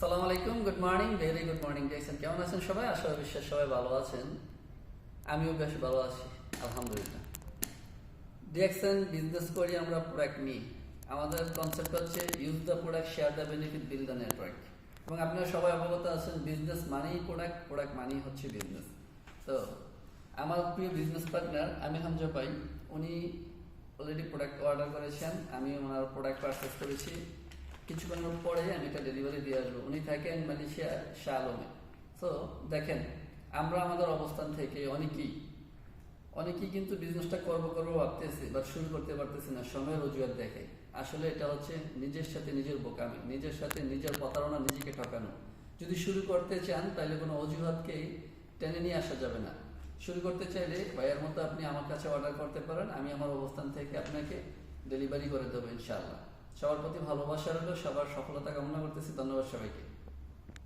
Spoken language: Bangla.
সালাম আলাইকুম, good morning, very good morning. দেখছেন কেমন আছেন সবাই? আশা করি বিশ্বাস সবাই ভালো আছেন। আমিও বেশ ভালো আছি, আলহামদুলিল্লাহ। দেখছেন বিজনেস করি আমরা, প্রোডাক্ট নিই। আমাদের কনসেপ্ট হচ্ছে use the product, share the benefit, build the network. এবং আপনারা সবাই অবগত আছেন বিজনেস মানেই প্রোডাক্ট, প্রোডাক্ট মানেই হচ্ছে বিজনেস। তো আমার প্রিয় বিজনেস পার্টনার আমি হামজা ভাই, উনি অলরেডি প্রোডাক্ট অর্ডার করেছেন, আমি ওনার প্রোডাক্ট পারচেস করেছি। কিছুক্ষণ পরে আমি এটা ডেলিভারি দিয়ে আসবো। উনি থাকেন মালয়েশিয়া শাহ আলমে। তো দেখেন, আমরা আমাদের অবস্থান থেকে অনেকেই কিন্তু বিজনেসটা করবো ভাবতেছি, বাট শুরু করতে পারতেছি না, সময়ের অজুহাত দেখে। আসলে এটা হচ্ছে নিজের সাথে নিজের বোকামি, নিজের সাথে নিজের প্রতারণা, নিজেকে ঠকানো। যদি শুরু করতে চান তাহলে কোনো অজুহাতকেই টেনে নিয়ে আসা যাবে না। শুরু করতে চাইলে ভাইয়ের মতো আপনি আমার কাছে অর্ডার করতে পারেন, আমি আমার অবস্থান থেকে আপনাকে ডেলিভারি করে দেবো ইনশাআল্লাহ। সবার প্রতি ভালোবাসা রইল, সবার সফলতা কামনা করতেছি। ধন্যবাদ সবাইকে।